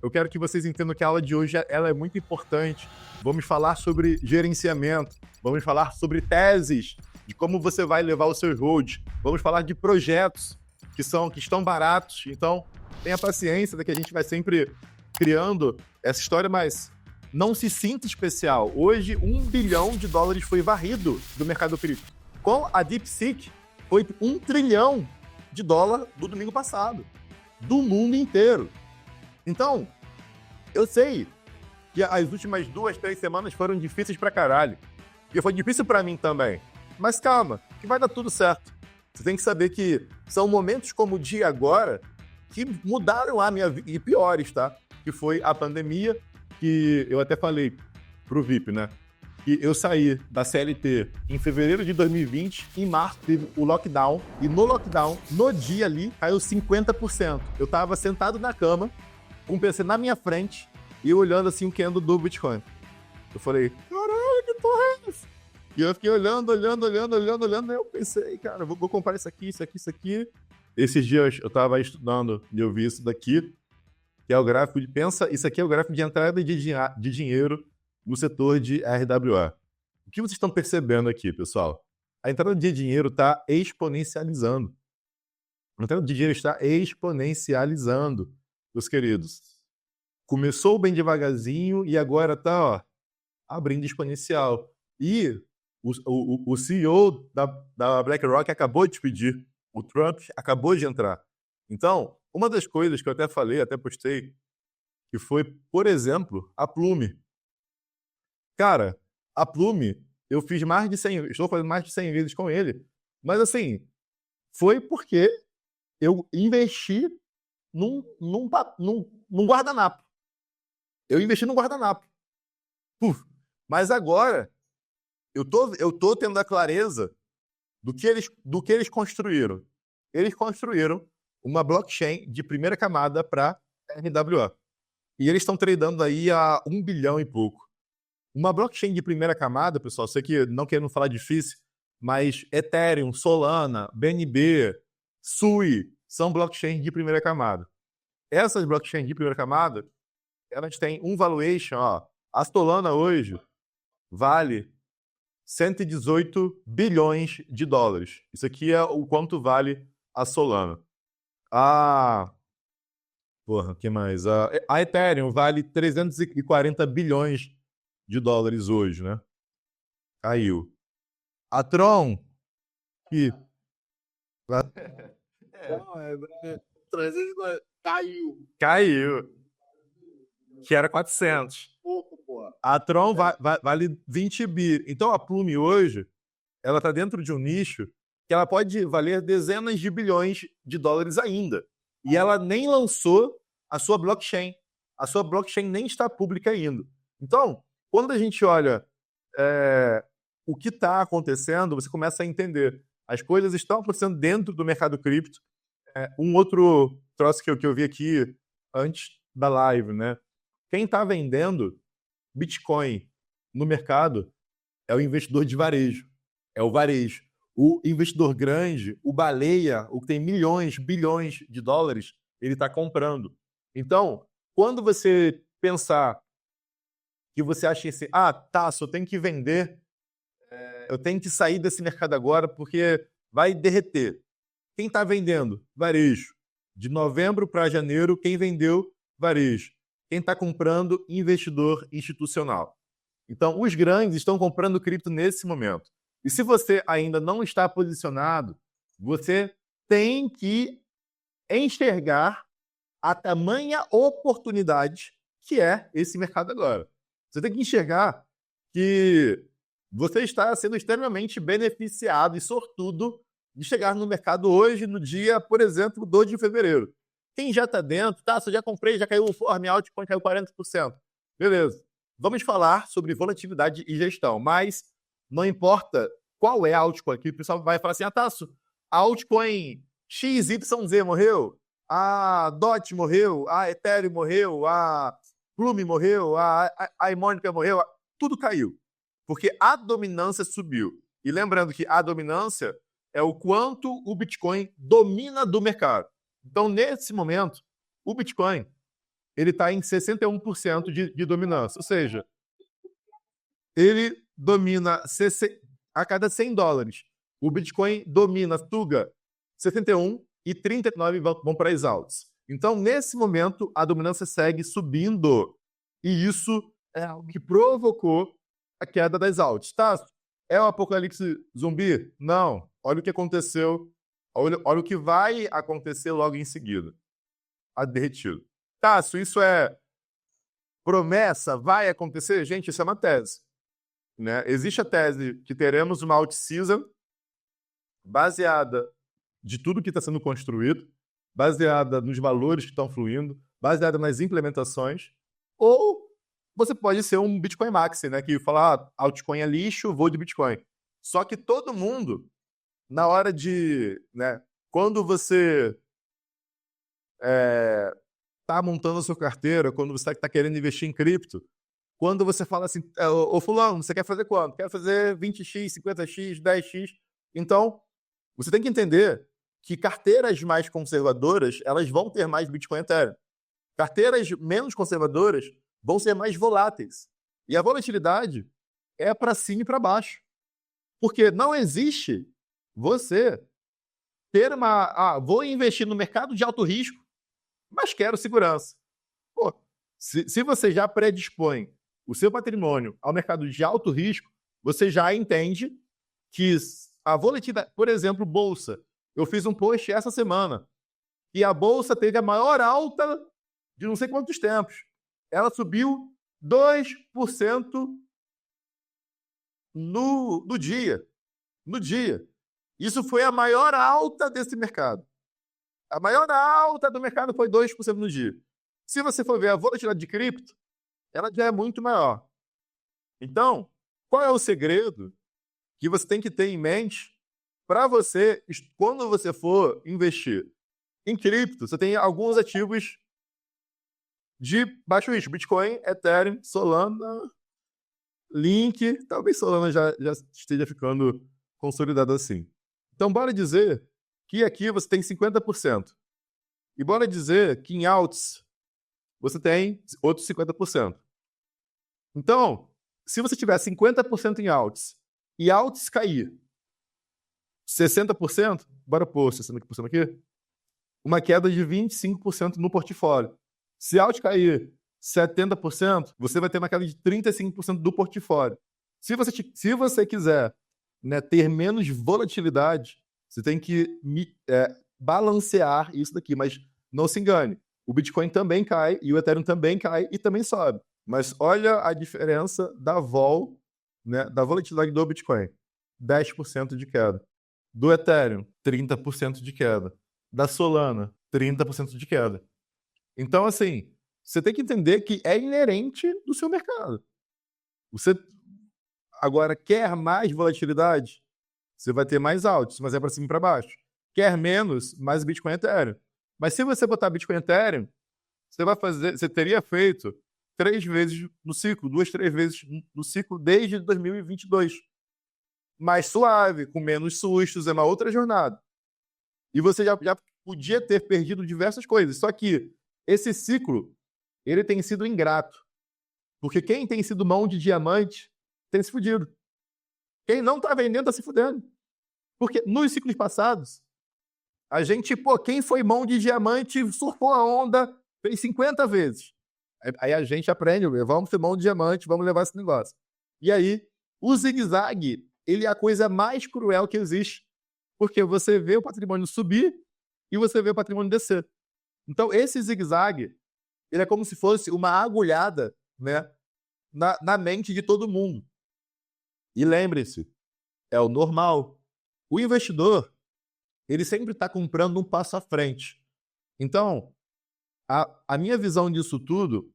eu quero que vocês entendam que a aula de hoje ela é muito importante. Vamos falar sobre gerenciamento, vamos falar sobre teses, de como você vai levar os seus roads, vamos falar de projetos que estão baratos. Então, tenha paciência que a gente vai sempre criando essa história, mas não se sinta especial. Hoje, $1 bilhão foi varrido do mercado cripto. Com a DeepSeek, foi $1 trilhão do domingo passado, do mundo inteiro. Então, eu sei que as últimas 2, 3 semanas foram difíceis pra caralho. E foi difícil pra mim também. Mas calma, que vai dar tudo certo. Você tem que saber que são momentos como o de agora que mudaram a minha vida, e piores, tá? Que foi a pandemia, que eu até falei pro VIP, né? Que eu saí da CLT em fevereiro de 2020, em março teve o lockdown, e no lockdown, no dia ali, caiu 50%. Eu tava sentado na cama, com o PC na minha frente, e eu olhando assim o candle do Bitcoin. Eu falei, caralho, que porra é essa? E eu fiquei olhando, e eu pensei, cara, vou comprar isso aqui. Esses dias eu tava estudando e eu vi isso daqui, que é o gráfico de... isso aqui é o gráfico de entrada de dinheiro no setor de RWA. O que vocês estão percebendo aqui, pessoal? A entrada de dinheiro está exponencializando. A entrada de dinheiro está exponencializando, meus queridos. Começou bem devagarzinho e agora está abrindo exponencial. E o CEO da BlackRock acabou de pedir. O Trump acabou de entrar. Então, uma das coisas que eu até falei, até postei, que foi, por exemplo, a Plume. Cara, a Plume, eu fiz estou fazendo mais de 100 vezes com ele, mas assim, foi porque eu investi num guardanapo. Eu investi num guardanapo. Mas agora, eu tô tendo a clareza do que eles construíram. Eles construíram uma blockchain de primeira camada para RWA. E eles estão tradando aí a 1 bilhão e pouco. Uma blockchain de primeira camada, pessoal, sei que não querendo falar difícil, mas Ethereum, Solana, BNB, Sui, são blockchains de primeira camada. Essas blockchains de primeira camada, elas têm um valuation, a Solana hoje vale 118 bilhões de dólares. Isso aqui é o quanto vale a Solana. O que mais? A Ethereum vale 340 bilhões de dólares hoje, né? Caiu. A Tron, que... Caiu. Que era 400. A Tron vale 20 bi. Então a Plume hoje, ela está dentro de um nicho que ela pode valer dezenas de bilhões de dólares ainda. E ela nem lançou a sua blockchain. A sua blockchain nem está pública ainda. Então, quando a gente olha o que está acontecendo, você começa a entender. As coisas estão acontecendo dentro do mercado cripto. Um outro troço que eu vi aqui antes da live, né? Quem está vendendo Bitcoin no mercado é o investidor de varejo. É o varejo. O investidor grande, o baleia, o que tem milhões, bilhões de dólares, ele está comprando. Então, quando você pensar que você acha assim, só tenho que vender, eu tenho que sair desse mercado agora porque vai derreter. Quem está vendendo? Varejo. De novembro para janeiro, quem vendeu? Varejo. Quem está comprando? Investidor institucional. Então, os grandes estão comprando cripto nesse momento. E se você ainda não está posicionado, você tem que enxergar a tamanha oportunidade que é esse mercado agora. Você tem que enxergar que você está sendo extremamente beneficiado e sortudo de chegar no mercado hoje, no dia, por exemplo, 2 de fevereiro. Quem já está dentro, eu já comprei, já caiu o Form Altcoin, caiu 40%. Beleza. Vamos falar sobre volatilidade e gestão, mas não importa qual é a altcoin, que o pessoal vai falar assim, Tasso, a altcoin XYZ morreu, a DOT morreu, a Ethereum morreu, a Plume morreu, a Harmonica morreu, tudo caiu. Porque a dominância subiu. E lembrando que a dominância é o quanto o Bitcoin domina do mercado. Então, nesse momento, o Bitcoin ele está em 61% de dominância. Ou seja, ele domina a cada 100 dólares. O Bitcoin domina, suga 71 e 39 vão para as altas. Então, nesse momento, a dominância segue subindo. E isso é o que provocou a queda das altas. Tá? É o apocalipse zumbi? Não. Olha o que aconteceu. Olha o que vai acontecer logo em seguida. A derretido. Tássio, isso é promessa? Vai acontecer? Gente, isso é uma tese. Né? Existe a tese que teremos uma alt-season baseada de tudo que está sendo construído, baseada nos valores que estão fluindo, baseada nas implementações, ou você pode ser um Bitcoin Maxi, né? Que fala, altcoin é lixo, vou de Bitcoin. Só que todo mundo, na hora de... né, quando você está montando a sua carteira, quando você está querendo investir em cripto, quando você fala assim, ô fulano, você quer fazer quanto? Quero fazer 20x, 50x, 10x. Então, você tem que entender que carteiras mais conservadoras, elas vão ter mais Bitcoin e Ethereum. Carteiras menos conservadoras vão ser mais voláteis. E a volatilidade é para cima e para baixo. Porque não existe você ter vou investir no mercado de alto risco, mas quero segurança. Pô, se você já predispõe o seu patrimônio ao mercado de alto risco, você já entende que a volatilidade, por exemplo, bolsa. Eu fiz um post essa semana e a bolsa teve a maior alta de não sei quantos tempos. Ela subiu 2% no dia. No dia. Isso foi a maior alta desse mercado. A maior alta do mercado foi 2% no dia. Se você for ver a volatilidade de cripto, ela já é muito maior. Então, qual é o segredo que você tem que ter em mente para você, quando você for investir em cripto, você tem alguns ativos de baixo risco. Bitcoin, Ethereum, Solana, Link. Talvez Solana já esteja ficando consolidado assim. Então, bora dizer que aqui você tem 50%. E bora dizer que em alts você tem outros 50%. Então, se você tiver 50% em alts e alts cair 60%, bora pôr 60% aqui, uma queda de 25% no portfólio. Se alt cair 70%, você vai ter uma queda de 35% do portfólio. Se você quiser, né, ter menos volatilidade, você tem que balancear isso daqui, mas não se engane. O Bitcoin também cai e o Ethereum também cai e também sobe. Mas olha a diferença da vol, né, da volatilidade do Bitcoin. 10% de queda. Do Ethereum, 30% de queda. Da Solana, 30% de queda. Então, assim, você tem que entender que é inerente do seu mercado. Você agora quer mais volatilidade? Você vai ter mais altos, mas é para cima e para baixo. Quer menos, mais Bitcoin e Ethereum. Mas se você botar Bitcoin e Ethereum, você teria feito 3 vezes no ciclo, 2, 3 vezes no ciclo desde 2022. Mais suave, com menos sustos, é uma outra jornada. E você já podia ter perdido diversas coisas. Só que esse ciclo, ele tem sido ingrato. Porque quem tem sido mão de diamante tem se fudido. Quem não tá vendendo tá se fudendo. Porque nos ciclos passados, a gente, quem foi mão de diamante, surfou a onda, fez 50 vezes. Aí a gente aprende, vamos ser mão de diamante, vamos levar esse negócio. E aí, o zigue-zague, ele é a coisa mais cruel que existe. Porque você vê o patrimônio subir e você vê o patrimônio descer. Então, esse zigue-zague, ele é como se fosse uma agulhada, né, na mente de todo mundo. E lembre-se, é o normal. O investidor, ele sempre está comprando um passo à frente. Então, a minha visão disso tudo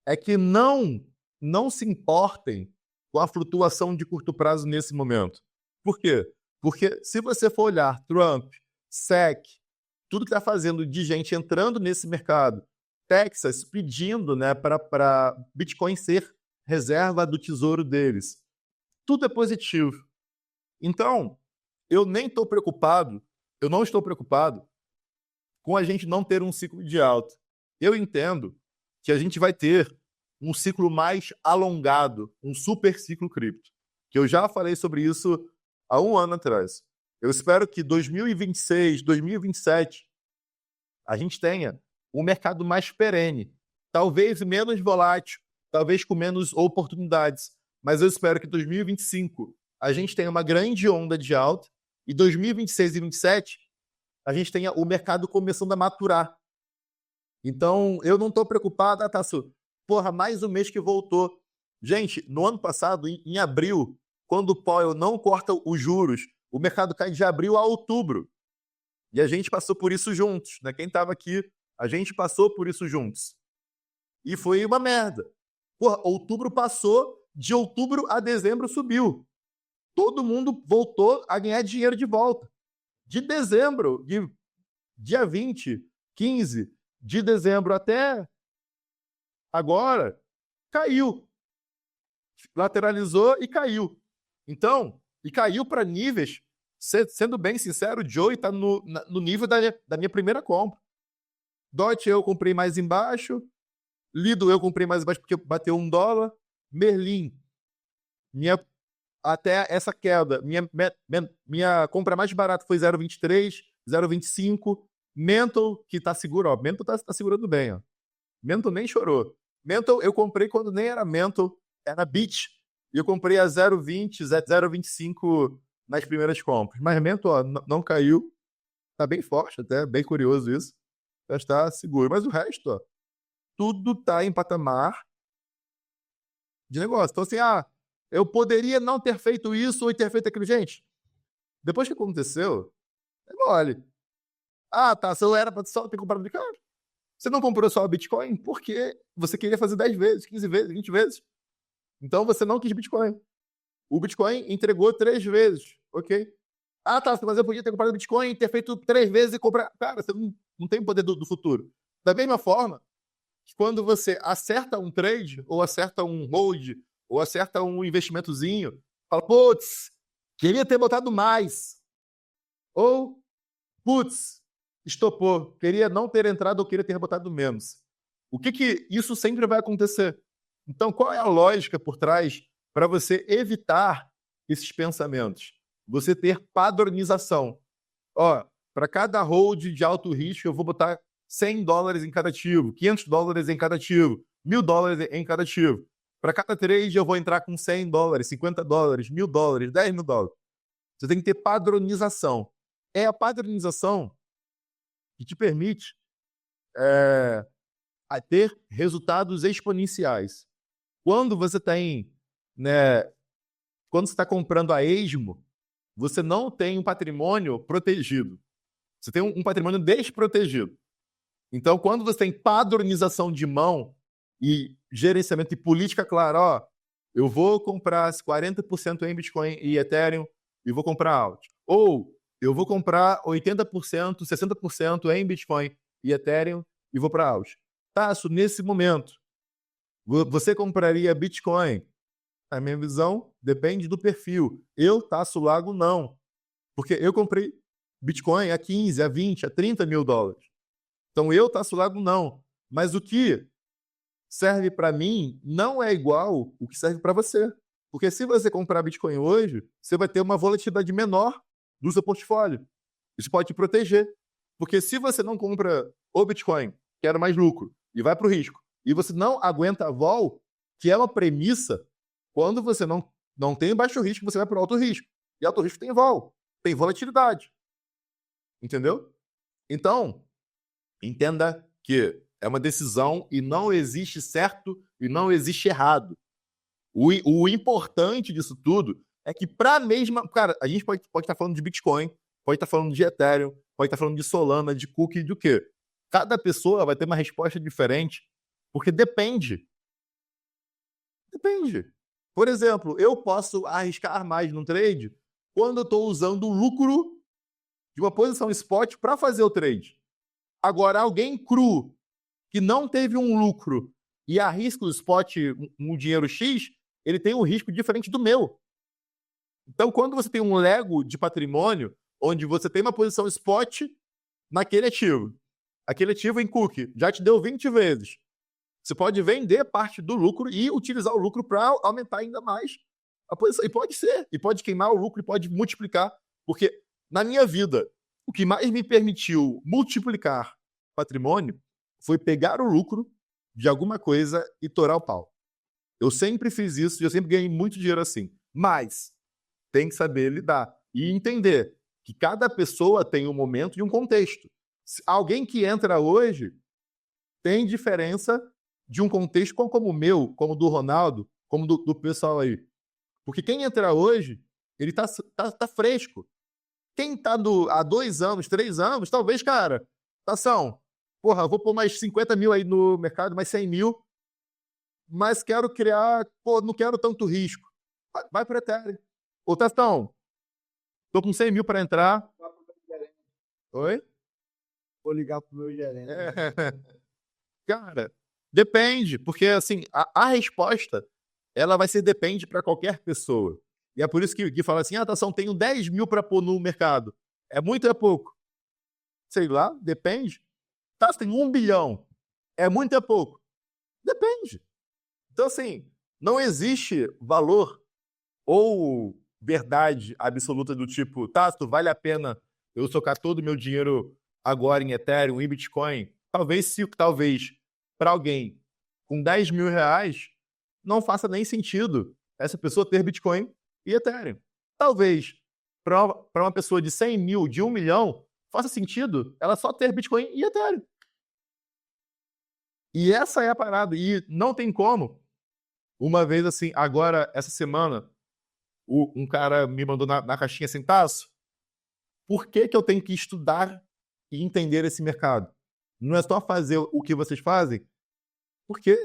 é que não se importem com a flutuação de curto prazo nesse momento. Por quê? Porque se você for olhar Trump, SEC, tudo que está fazendo de gente entrando nesse mercado, Texas pedindo, né, para Bitcoin ser reserva do tesouro deles, tudo é positivo. Então, eu não estou preocupado com a gente não ter um ciclo de alta. Eu entendo que a gente vai ter um ciclo mais alongado, um super ciclo cripto. Que eu já falei sobre isso há um ano atrás. Eu espero que 2026, 2027, a gente tenha um mercado mais perene, talvez menos volátil, talvez com menos oportunidades, mas eu espero que 2025 a gente tenha uma grande onda de alta e 2026 e 2027 a gente tenha o mercado começando a maturar. Então, eu não estou preocupado, Tassu, porra, mais um mês que voltou. Gente, no ano passado, em abril, quando o Powell não corta os juros, o mercado cai de abril a outubro. E a gente passou por isso juntos, né? Quem estava aqui, a gente passou por isso juntos. E foi uma merda. Porra, outubro passou, de outubro a dezembro subiu. Todo mundo voltou a ganhar dinheiro de volta. De dezembro, de dia 20, 15 de dezembro até agora, caiu. Lateralizou e caiu. Então, e caiu para níveis, sendo bem sincero, o Joey está no nível da minha primeira compra. Dot eu comprei mais embaixo, Lido eu comprei mais embaixo porque bateu $1. Merlin, até essa queda, minha compra mais barata foi 0,23, 0,25. Mental, que tá seguro, ó. Mental tá segurando bem, ó. Mental nem chorou. Mental eu comprei quando nem era Mental, era Bit. E eu comprei a 0,20, 0,25 nas primeiras compras. Mas Mental, ó, não caiu. Tá bem forte até, bem curioso isso. Já está seguro. Mas o resto, ó, tudo tá em patamar de negócio. Então, assim, eu poderia não ter feito isso ou ter feito aquilo. Gente, depois que aconteceu, é mole. Tá, você era para só ter comprado Bitcoin. Você não comprou só o Bitcoin porque você queria fazer 10 vezes, 15 vezes, 20 vezes. Então você não quis Bitcoin. O Bitcoin entregou 3 vezes, ok? Tá, mas eu podia ter comprado Bitcoin, ter feito 3 vezes e comprar. Cara, você não tem poder do futuro. Da mesma forma, que quando você acerta um trade, ou acerta um hold, ou acerta um investimentozinho, fala, putz, queria ter botado mais. Ou, putz, estopou, queria não ter entrado ou queria ter botado menos. O que isso sempre vai acontecer? Então, qual é a lógica por trás para você evitar esses pensamentos? Você ter padronização. Para cada hold de alto risco, eu vou botar $100 em cada ativo, $500 em cada ativo, $1.000 em cada ativo. Para cada trade, eu vou entrar com $100, $50, $1.000, $10.000. Você tem que ter padronização. É a padronização que te permite a ter resultados exponenciais. Quando você tem, né, quando você está comprando a esmo, você não tem um patrimônio protegido. Você tem um patrimônio desprotegido. Então, quando você tem padronização de mão e gerenciamento e política clara, eu vou comprar 40% em Bitcoin e Ethereum e vou comprar alt. Ou eu vou comprar 80%, 60% em Bitcoin e Ethereum e vou para alt. Tasso, nesse momento, você compraria Bitcoin? A minha visão depende do perfil. Eu, Tasso Lago, não. Porque eu comprei Bitcoin a 15, a 20, a $30.000. Então eu, Tasso Lago, não. Mas o que serve para mim não é igual o que serve para você. Porque se você comprar Bitcoin hoje, você vai ter uma volatilidade menor do seu portfólio. Isso pode te proteger. Porque se você não compra o Bitcoin, que era mais lucro, e vai para o risco, e você não aguenta a vol, que é uma premissa, quando você não tem baixo risco, você vai para o alto risco. E alto risco tem vol, tem volatilidade. Entendeu? Então, entenda que é uma decisão e não existe certo e não existe errado. O importante disso tudo é que para a mesma... Cara, a gente pode estar falando de Bitcoin, pode estar falando de Ethereum, pode estar falando de Solana, de Cookie, do quê? Cada pessoa vai ter uma resposta diferente, porque depende. Depende. Por exemplo, eu posso arriscar mais no trade quando eu estou usando o lucro de uma posição spot para fazer o trade. Agora, alguém cru que não teve um lucro e arrisca o spot um dinheiro X, ele tem um risco diferente do meu. Então, quando você tem um Lego de patrimônio, onde você tem uma posição spot naquele ativo, aquele ativo em cookie já te deu 20 vezes. Você pode vender parte do lucro e utilizar o lucro para aumentar ainda mais a posição. E pode queimar o lucro e pode multiplicar. Porque na minha vida, o que mais me permitiu multiplicar patrimônio foi pegar o lucro de alguma coisa e torar o pau. Eu sempre fiz isso e eu sempre ganhei muito dinheiro assim. Mas tem que saber lidar e entender que cada pessoa tem um momento e um contexto. Alguém que entra hoje tem diferença de um contexto como o meu, como o do Ronaldo, como do pessoal aí. Porque quem entra hoje, ele tá fresco. Quem tá há 2 anos, 3 anos, talvez, cara, Tação, porra, eu vou pôr mais 50 mil aí no mercado, mais 100 mil, mas quero criar, pô, não quero tanto risco. Vai pro Ethereum. Ô, Tação, tô com 100 mil para entrar. Oi? Vou ligar pro meu gerente. Cara, depende, porque assim, a resposta, ela vai ser depende para qualquer pessoa. E é por isso que fala assim, Tação, tenho 10 mil para pôr no mercado. É muito ou é pouco? Sei lá, depende. Tá, você tem 1 bilhão. É muito ou é pouco? Depende. Então, assim, não existe valor ou verdade absoluta do tipo, Tato, vale a pena eu socar todo o meu dinheiro agora em Ethereum, em Bitcoin? Talvez para alguém com 10 mil reais não faça nem sentido essa pessoa ter Bitcoin e Ethereum. Talvez para uma pessoa de 100 mil, de 1 milhão, faça sentido ela só ter Bitcoin e Ethereum. E essa é a parada. E não tem como. Uma vez assim, agora, essa semana, um cara me mandou na caixinha assim, Tasso, por que eu tenho que estudar e entender esse mercado? Não é só fazer o que vocês fazem? Porque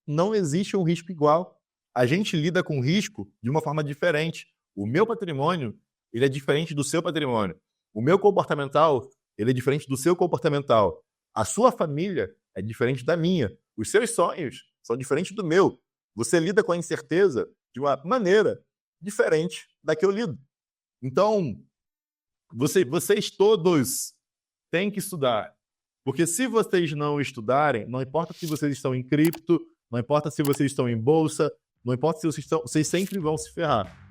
não existe um risco igual. A gente lida com risco de uma forma diferente. O meu patrimônio, ele é diferente do seu patrimônio. O meu comportamental, ele é diferente do seu comportamental. A sua família é diferente da minha. Os seus sonhos são diferentes do meu. Você lida com a incerteza de uma maneira diferente da que eu lido. Então, vocês todos têm que estudar. Porque se vocês não estudarem, não importa se vocês estão em cripto, não importa se vocês estão em bolsa, não importa se vocês sempre vão se ferrar.